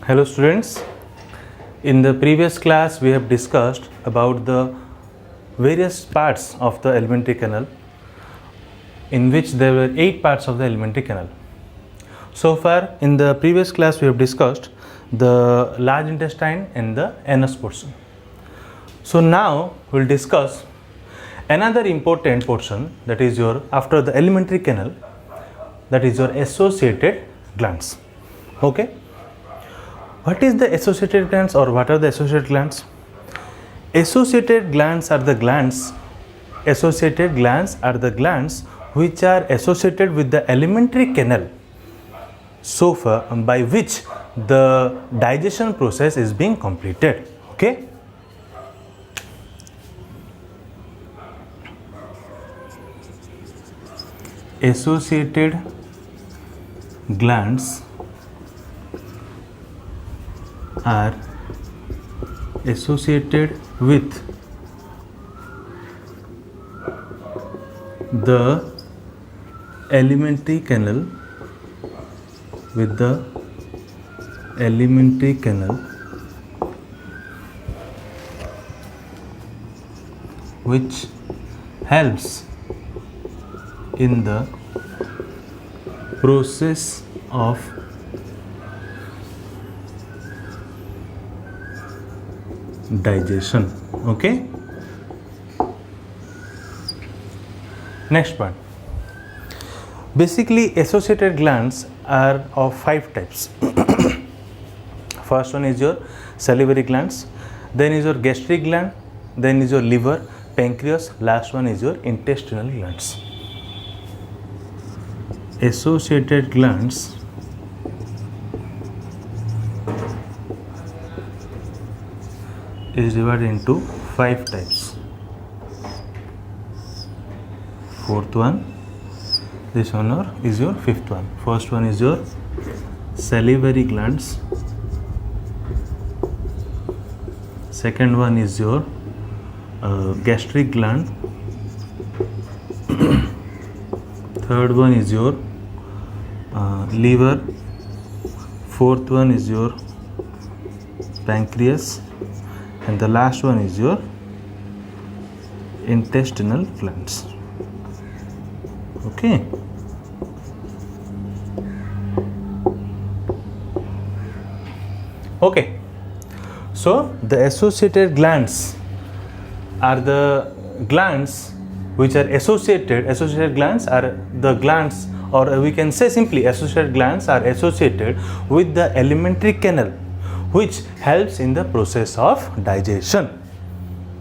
Hello students, in the previous class we have discussed about the various parts of the alimentary canal, in which there were 8 parts of the alimentary canal. So far in the previous class we have discussed the large intestine and the anus portion. So now we will discuss another important portion, that is your after the alimentary canal, that is your associated glands. Okay. What is the associated glands, or what are the associated glands? Associated glands are the glands which are associated with the alimentary canal, so far by which the digestion process is being completed. Okay. Associated glands are associated with the alimentary canal, which helps in the process of digestion. Okay. Next part. Basically, associated glands are of 5 types. First one is your salivary glands, then is your gastric gland, then is your liver, pancreas, last one is your intestinal glands. Associated glands is divided into 5 types. Fourth one, this one is your fifth one. First one is your salivary glands. Second one is your gastric gland. Third one is your liver. Fourth one is your pancreas, and the last one is your intestinal glands. Okay. Okay. So the associated glands are the glands which are associated. Associated glands are the glands, or we can say simply associated glands are associated with the alimentary canal, which helps in the process of digestion.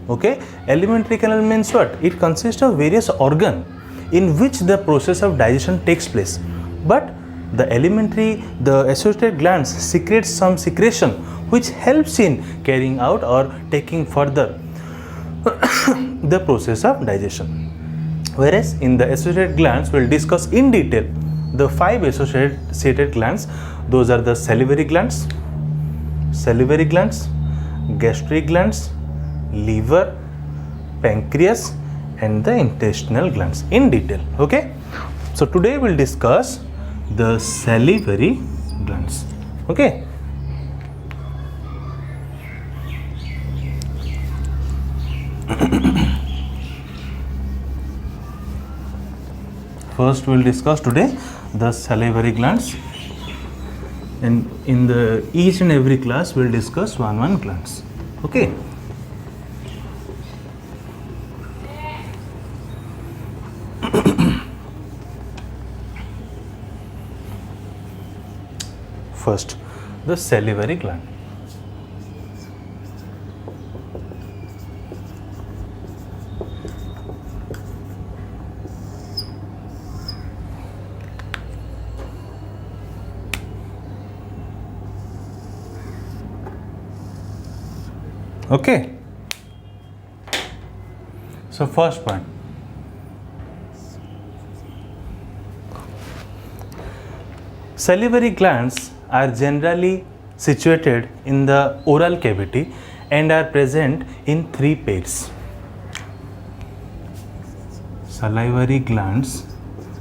Okay. Alimentary canal means what? It consists of various organs in which the process of digestion takes place, but the associated glands secrete some secretion which helps in carrying out or taking further the process of digestion. Whereas in the associated glands we will discuss in detail the 5 associated glands. Those are the salivary glands, gastric glands, liver, pancreas, and the intestinal glands in detail. Okay. So today we'll discuss the salivary glands. Okay. First we'll discuss today the salivary glands, and in the each and every class we'll discuss one glands. Okay. First, the salivary gland. Okay. So first point. Salivary glands are generally situated in the oral cavity and are present in 3 pairs. Salivary glands,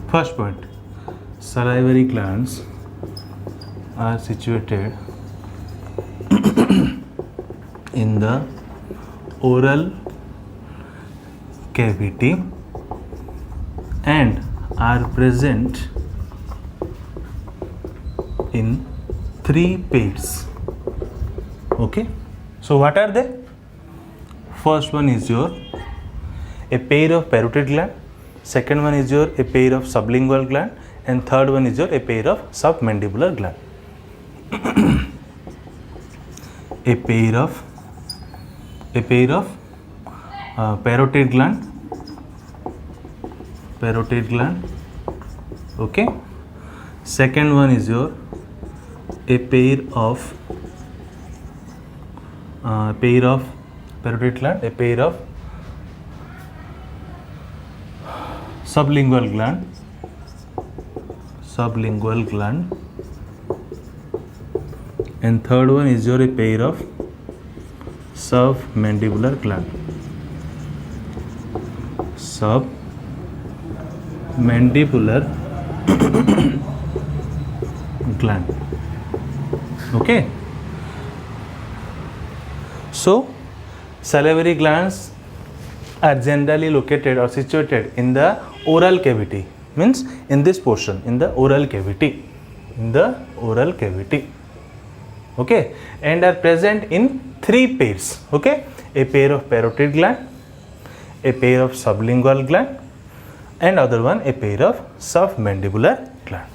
first point, salivary glands are situated in the oral cavity and are present in 3 pairs. Okay, so what are they? First one is your a pair of parotid gland, second one is your a pair of sublingual gland, and third one is your a pair of submandibular gland. a pair of parotid gland, okay. Second one is your a pair of parotid gland, a pair of sublingual gland, and third one is your a pair of submandibular gland. Gland. Okay. So, salivary glands are generally located or situated in the oral cavity, means in this portion, in the oral cavity, okay, and are present in 3 pairs, okay, a pair of parotid gland, a pair of sublingual gland, and other one a pair of submandibular gland.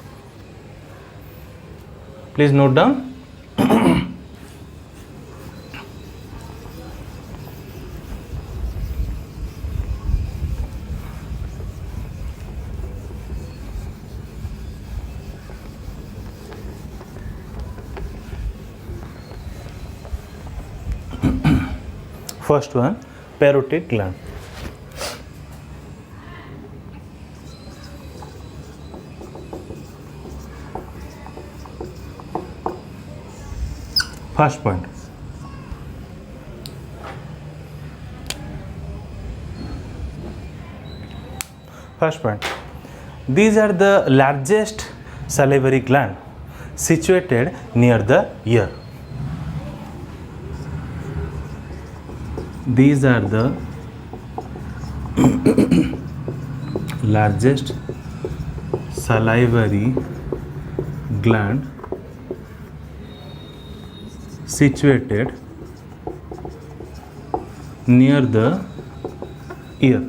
Please note down. First one, parotid gland. First point. These are the largest salivary gland situated near the ear. These are the largest salivary gland situated near the ear.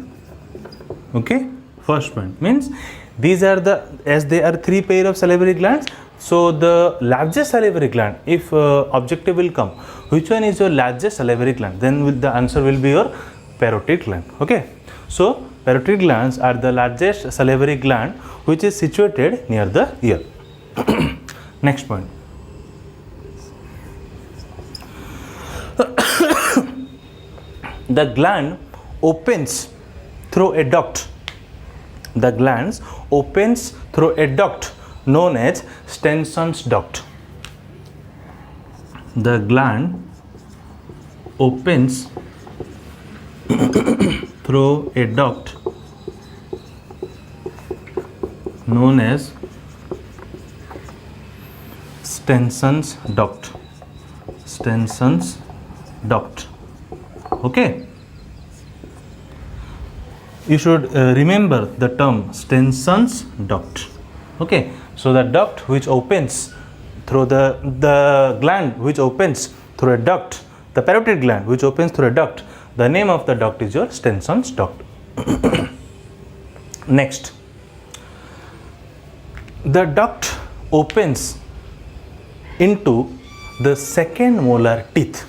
Okay, first point means these are the, as they are 3 pair of salivary glands, so the largest salivary gland, if objective will come, which one is your largest salivary gland, then the answer will be your parotid gland. Okay, so parotid glands are the largest salivary gland which is situated near the ear. Next point. The gland opens through a duct. The glands opens through a duct known as Stenson's duct. The gland opens through a duct known as Stenson's duct. Stenson's duct. Okay. You should remember the term Stenson's duct. Okay. So the duct which opens through the gland which opens through a duct, the parotid gland which opens through a duct, the name of the duct is your Stenson's duct. Next, the duct opens into the second molar teeth.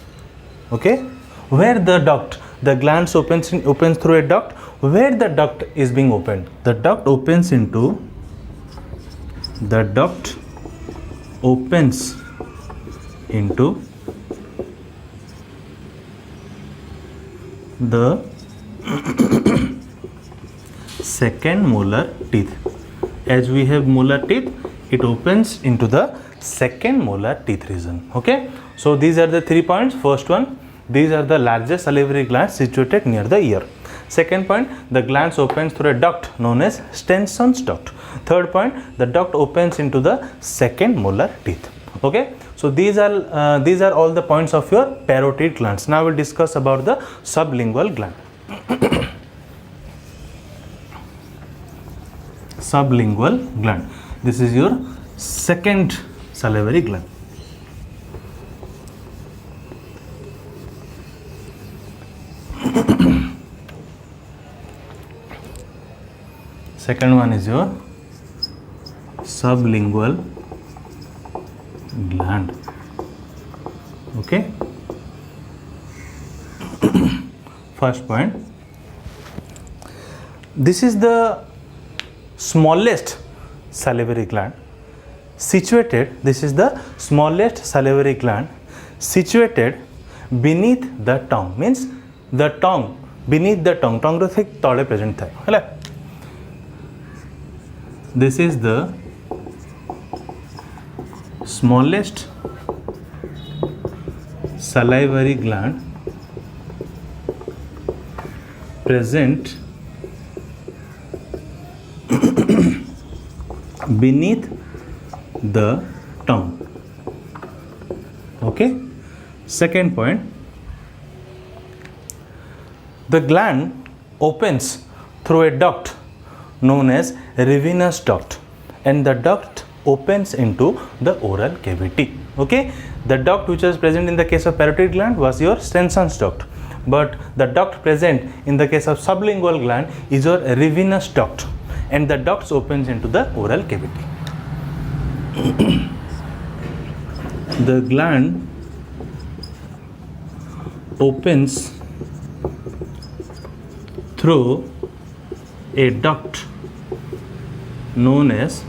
Okay, where the duct, the glands opens through a duct, where the duct is being opened, the duct opens into the second molar teeth. As we have molar teeth, it opens into the second molar teeth region. Okay, so these are the 3 points. First one, these are the largest salivary glands situated near the ear. Second point, the glands opens through a duct known as Stenson's duct. Third point, the duct opens into the second molar teeth. Okay, so these are all the points of your parotid glands. Now we'll discuss about the sublingual gland. Sublingual gland, this is your second salivary gland. Second one is your sublingual gland. Okay, first point, this is the smallest salivary gland situated, this is the smallest salivary gland situated beneath the tongue, means the tongue, beneath the tongue, tongue रो ठीक तले present था, है this is the smallest salivary gland present beneath the tongue. Okay, second point, the gland opens through a duct known as Rivinus duct, and the duct opens into the oral cavity. Okay, the duct which was present in the case of parotid gland was your Stenson's duct, but the duct present in the case of sublingual gland is your Rivinus duct, and the ducts opens into the oral cavity. The gland opens through a duct known as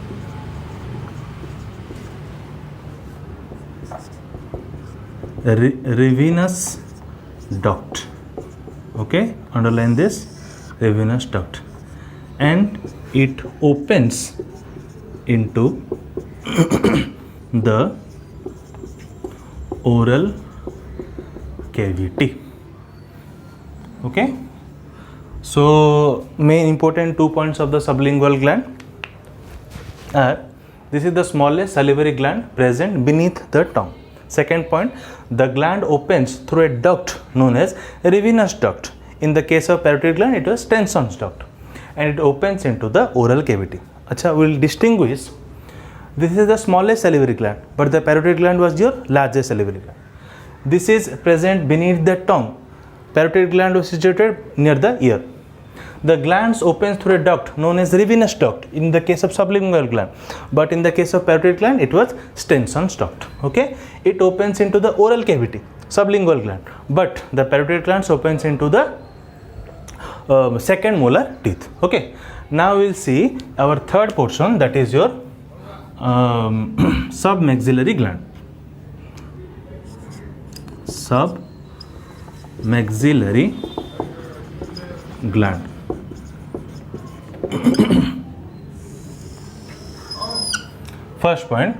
Rivinus duct. Okay, underline this, Rivinus duct, and it opens into the oral cavity. Okay, so main important 2 points of the sublingual gland are, this is the smallest salivary gland present beneath the tongue. Second point, the gland opens through a duct known as Rivinus duct. In the case of parotid gland, it was Stenson's duct, and it opens into the oral cavity. Acha, we will distinguish, this is the smallest salivary gland, but the parotid gland was your largest salivary gland. This is present beneath the tongue. Parotid gland was situated near the ear. The glands opens through a duct known as Rivinus duct in the case of sublingual gland, but in the case of parotid gland it was Stenson's duct. Okay, it opens into the oral cavity, sublingual gland, but the parotid glands opens into the second molar teeth. Okay, now we'll see our third portion, that is your submaxillary gland. Submaxillary gland. First point,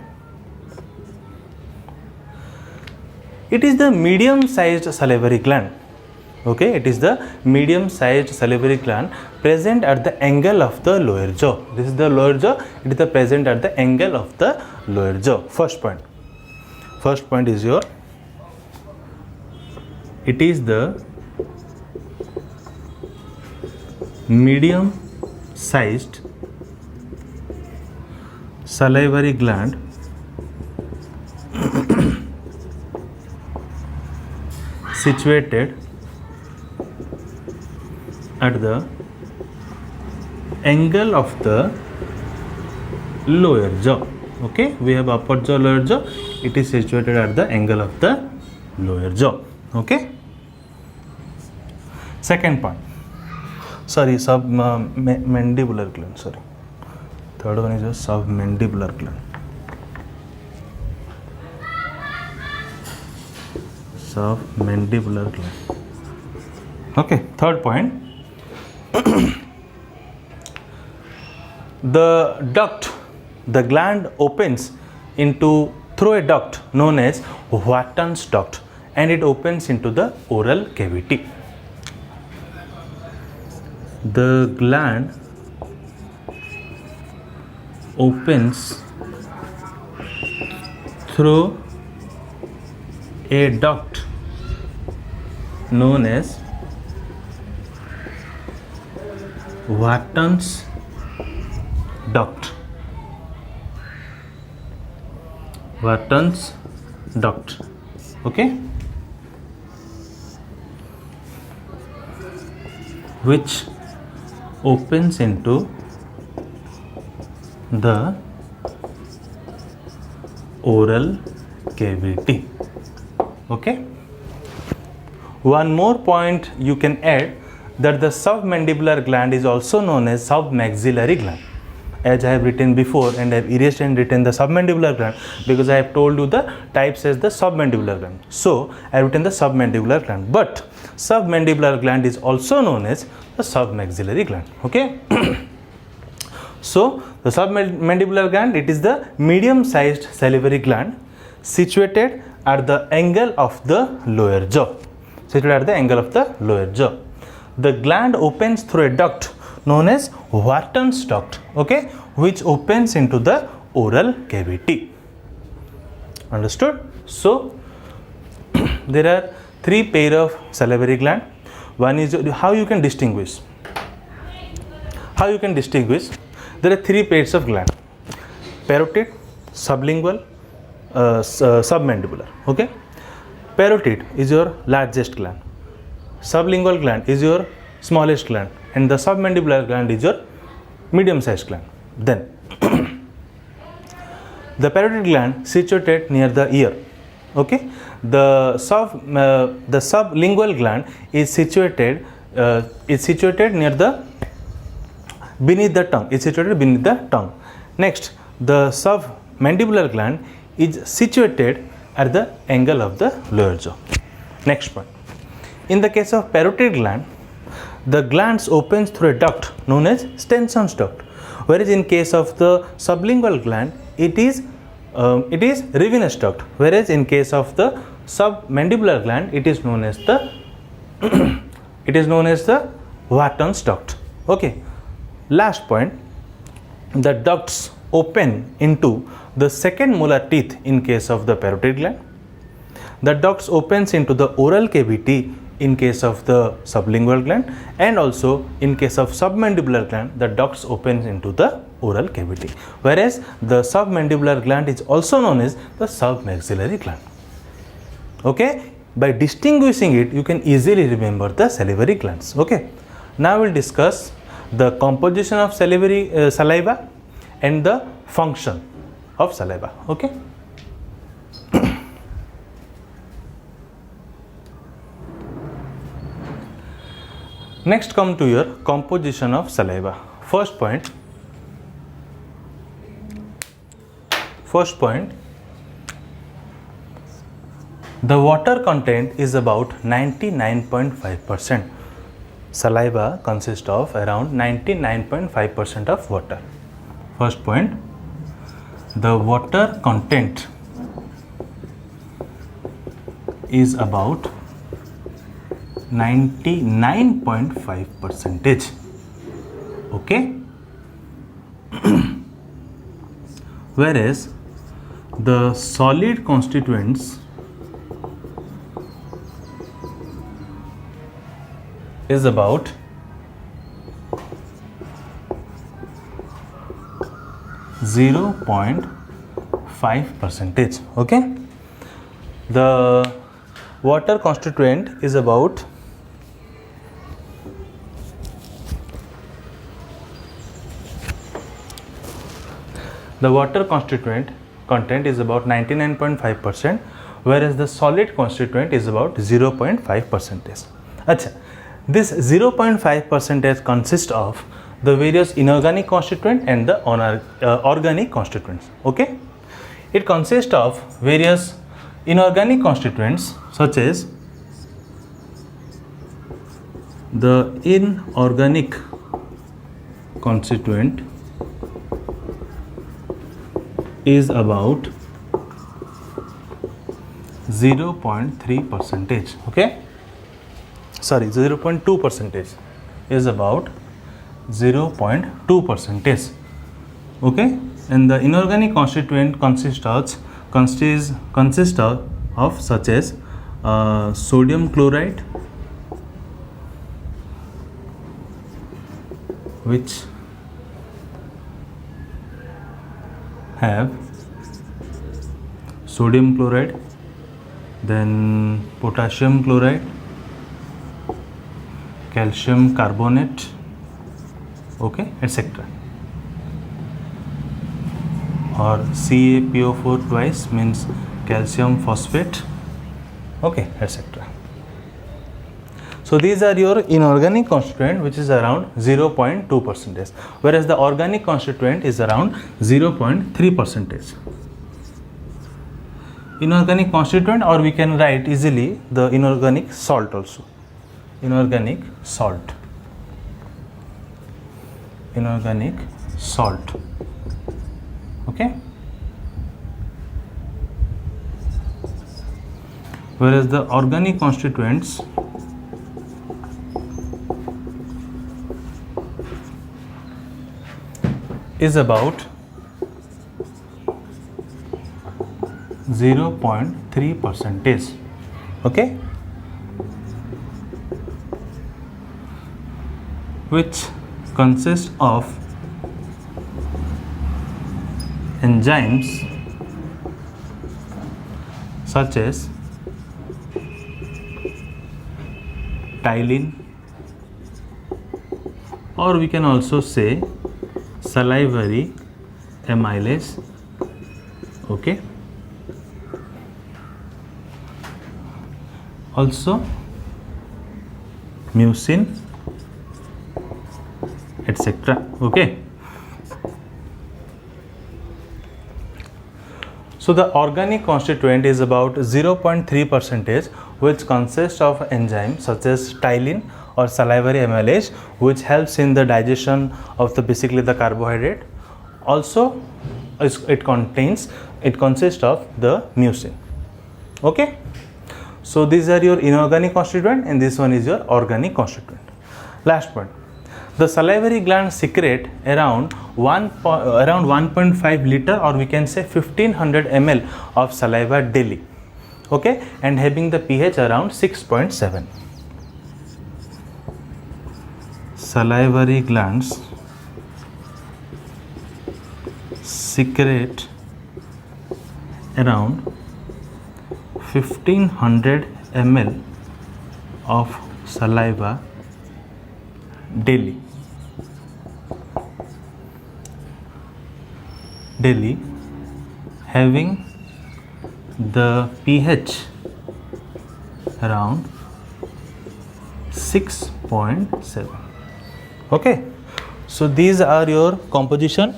it is the medium sized salivary gland. Okay, it is the medium sized salivary gland present at the angle of the lower jaw. This is the lower jaw, it is the present at the angle of the lower jaw. First point is your, it is the medium sized salivary gland situated at the angle of the lower jaw. Okay, we have upper jaw, lower jaw, it is situated at the angle of the lower jaw. Okay, second point, sorry, submandibular gland, sorry, third one is a submandibular gland. Submandibular gland. Okay, third point, the gland opens into through a duct known as Wharton's duct, and it opens into the oral cavity. The gland opens through a duct known as Wharton's duct. Wharton's duct. Okay, which opens into the oral cavity. Okay, one more point you can add, that the submandibular gland is also known as submaxillary gland. As I have written before, and I have erased and written the submandibular gland because I have told you the types as the submandibular gland. So I have written the submandibular gland, but submandibular gland is also known as the submaxillary gland. Okay. So the submandibular gland, it is the medium sized salivary gland situated at the angle of the lower jaw. Situated at the angle of the lower jaw. The gland opens through a duct known as Wharton's duct, okay, which opens into the oral cavity. Understood? So there are three pair of salivary gland. One is how you can distinguish. How you can distinguish? There are three pairs of gland: parotid, sublingual, submandibular. Okay, parotid is your largest gland. Sublingual gland is your smallest gland, and the submandibular gland is your medium sized gland. Then the parotid gland situated near the ear. Okay, the sublingual gland is situated near the beneath the tongue. It's situated beneath the tongue. Next, the submandibular gland is situated at the angle of the lower jaw. Next point. In the case of parotid gland, the glands opens through a duct known as Stenson's duct, whereas in case of the sublingual gland, it is Rivenous duct, whereas in case of the submandibular gland, it is known as the Wharton's duct. Okay. Last point, the ducts open into the second molar teeth in case of the parotid gland. The ducts opens into the oral cavity in case of the sublingual gland, and also in case of submandibular gland, the ducts opens into the oral cavity, whereas the submandibular gland is also known as the submaxillary gland. Okay, by distinguishing it, you can easily remember the salivary glands. Okay, now we'll discuss the composition of saliva and the function of saliva. Okay. Next, come to your composition of saliva. First point, the water content is about 99.5%. Saliva consists of around 99.5% of water. First point, the water content is about 99.5%. Okay. Whereas the solid constituents is about 0.5%. Okay, the water constituent is about content is about 99.5%, whereas the solid constituent is about 0.5%. Achha, this 0.5% consists of the various inorganic constituent and the organic constituents. Okay, it consists of various inorganic constituents such as the inorganic constituent is about 0.3%. Okay, sorry, 0.2% is about 0.2%. Okay, and the inorganic constituent consists of consist of such as sodium chloride, which have sodium chloride, then potassium chloride, calcium carbonate, okay, etc. Or CaPO4 twice means calcium phosphate, okay, etc. So these are your inorganic constituent, which is around 0.2%, whereas the organic constituent is around 0.3%. Inorganic constituent, or we can write easily the inorganic salt also. Inorganic salt. Inorganic salt. Okay. Whereas the organic constituents is about 0.3%. Okay, which consists of enzymes such as ptyalin, or we can also say salivary amylase, okay, also mucin, etc. Okay. So the organic constituent is about 0.3%, which consists of enzymes such as ptyalin or salivary amylase, which helps in the digestion of basically the carbohydrate. Also, it consists of the mucin. Okay. So these are your inorganic constituent, and this one is your organic constituent. Last point. The salivary glands secrete around 1.5 liter, or we can say 1500 ml of saliva daily, okay, and having the pH around 6.7. Salivary glands secrete around 1500 ml of saliva daily, having the pH around 6.7. Okay, so these are your composition.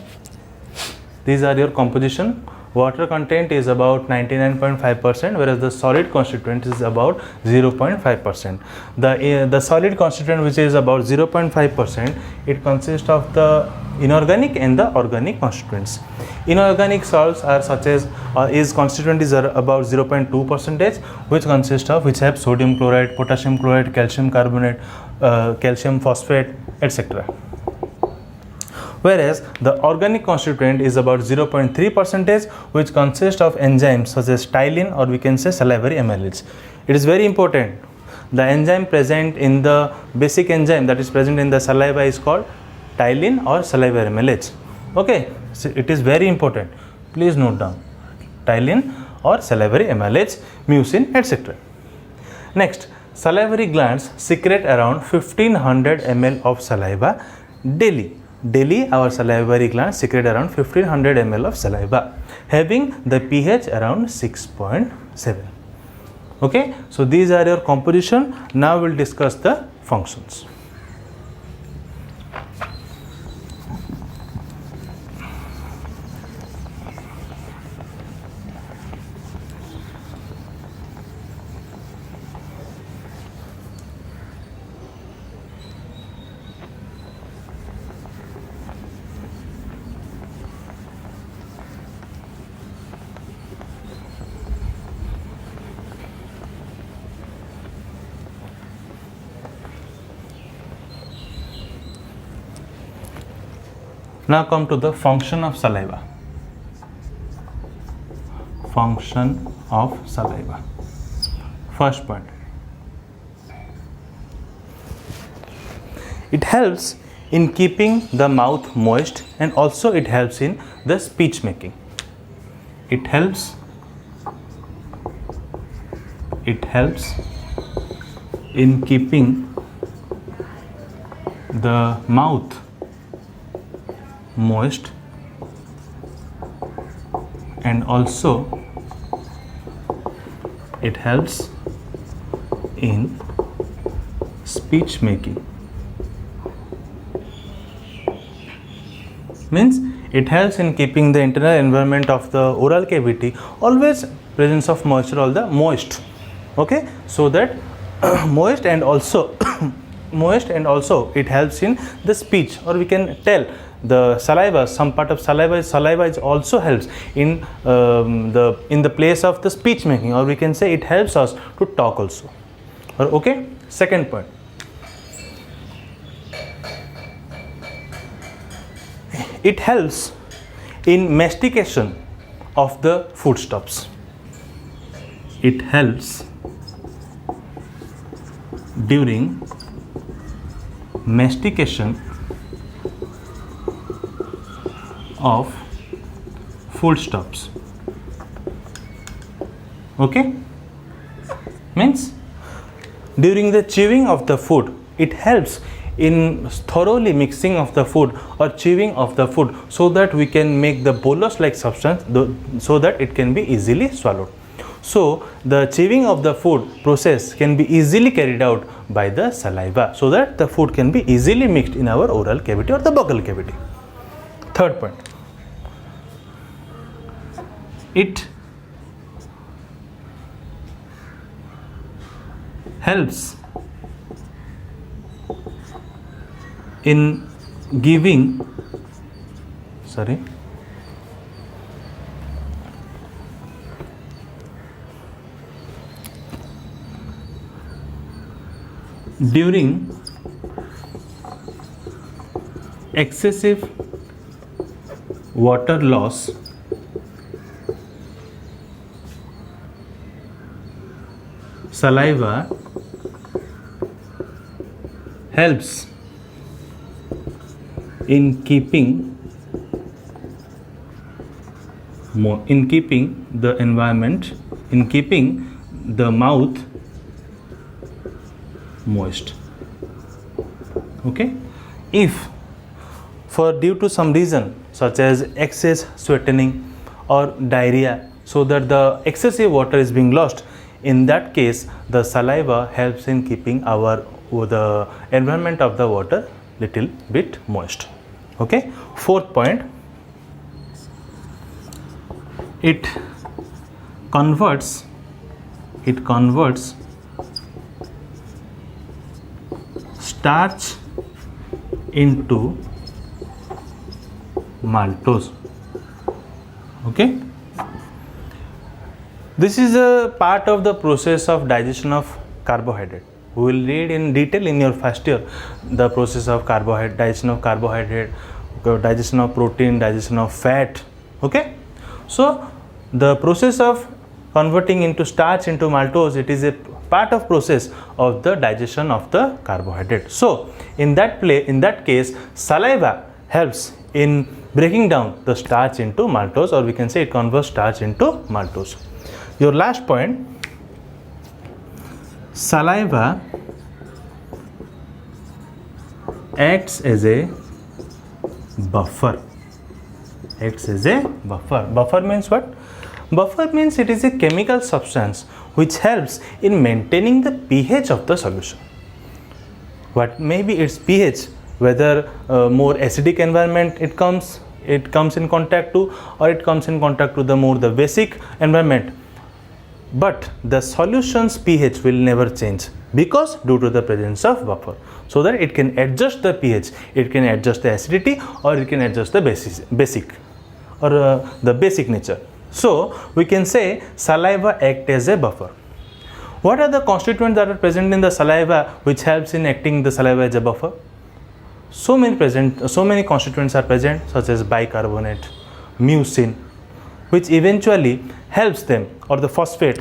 Water content is about 99.5%, whereas the solid constituent is about 0.5%. The solid constituent, which is about 0.5%, it consists of the inorganic and the organic constituents. Inorganic salts are such as constituent is about 0.2%, which have sodium chloride, potassium chloride, calcium carbonate, calcium phosphate, etc. Whereas the organic constituent is about 0.3%, which consists of enzymes such as ptyalin, or we can say salivary amylase. It is very important. The enzyme present in the basic enzyme that is present in the saliva is called ptyalin or salivary amylase. Okay, so it is very important. Please note down ptyalin or salivary amylase, mucin, etc. Next, salivary glands secrete around 1500 ml of saliva daily. Our salivary glands secrete around 1500 ml of saliva, having the pH around 6.7. Okay, so these are your composition. Now we'll discuss the functions. Now come to the function of saliva. function of saliva. First point, it helps in keeping the mouth moist and also it helps in the speech making. It helps in keeping the mouth moist and also it helps in speech making. Means it helps in keeping the internal environment of the oral cavity always presence of moisture, all the moist, okay, so that moist and also it helps in the speech, or we can tell the saliva, some part of saliva is also helps in the place of the speech making, or we can say it helps us to talk also. Okay, second point, it helps in mastication of the foodstuffs. It helps during mastication of foodstuffs. Okay, means during the chewing of the food, it helps in thoroughly mixing of the food or chewing of the food, so that we can make the bolus like substance so that it can be easily swallowed. So the chewing of the food process can be easily carried out by the saliva, so that the food can be easily mixed in our oral cavity or the buccal cavity. Third point, it helps in giving during excessive water loss, saliva helps in keeping the environment, in keeping the mouth moist. Okay, if for due to some reason such as excess sweatening or diarrhea, so that the excessive water is being lost, in that case the saliva helps in keeping the environment of the water little bit moist. Okay, fourth point, it converts starch into maltose. Okay, this is a part of the process of digestion of carbohydrate. We will read in detail in your first year the process of carbohydrate, digestion of carbohydrate, digestion of protein, digestion of fat. Okay, so the process of converting into starch into maltose, it is a part of process of the digestion of the carbohydrate. So in that case saliva helps in breaking down the starch into maltose, or we can say it converts starch into maltose. Your last point, saliva acts as a buffer. Buffer means what? Buffer means it is a chemical substance which helps in maintaining the pH of the solution. What may be its pH, whether more acidic environment it comes in contact to, or it comes in contact to the basic environment, but the solution's pH will never change, because due to the presence of buffer, so that it can adjust the pH, it can adjust the acidity, or it can adjust the basic nature. So we can say saliva act as a buffer. What are the constituents that are present in the saliva which helps in acting the saliva as a buffer? So many constituents are present, such as bicarbonate, mucin, which eventually helps them, or the phosphate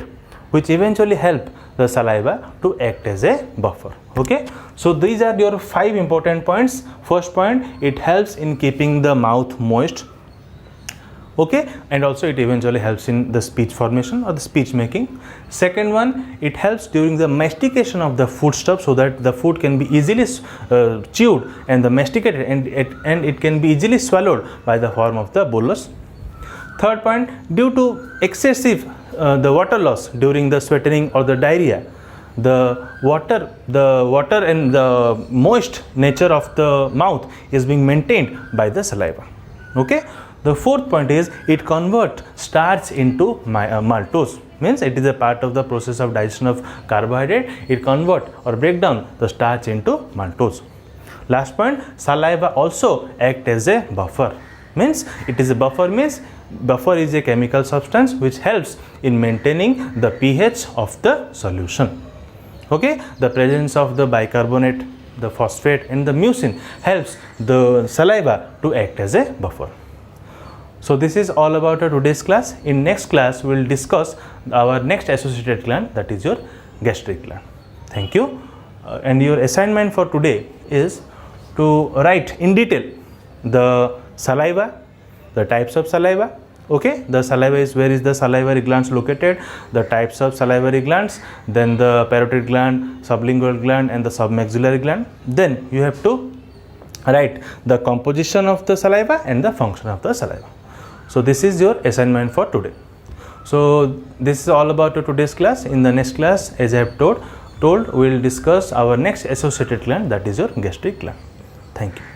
which eventually help the saliva to act as a buffer. Okay, so these are your 5 important points. First point, it helps in keeping the mouth moist. Okay, and also it eventually helps in the speech formation or the speech making. Second one, it helps during the mastication of the foodstuff, so that the food can be easily chewed and the masticated, and it can be easily swallowed by the form of the bolus. Third point, due to excessive the water loss during the sweating or the diarrhea, the water and the moist nature of the mouth is being maintained by the saliva. Okay. The fourth point is, it converts starch into maltose, means it is a part of the process of digestion of carbohydrate. It convert or break down the starch into maltose. Last point, saliva also act as a buffer, means it is a buffer, means buffer is a chemical substance which helps in maintaining the pH of the solution. Okay, the presence of the bicarbonate, the phosphate and the mucin helps the saliva to act as a buffer. So this is all about our today's class. In next class, we will discuss our next associated gland, that is your gastric gland. Thank you. And your assignment for today is to write in detail the saliva, the types of saliva. Okay, the saliva is, where is the salivary glands located, the types of salivary glands, then the parotid gland, sublingual gland and the submaxillary gland. Then you have to write the composition of the saliva and the function of the saliva. So this is your assignment for today. So this is all about today's class. In the next class, as I have told we will discuss our next associated gland, that is your gastric gland. Thank you.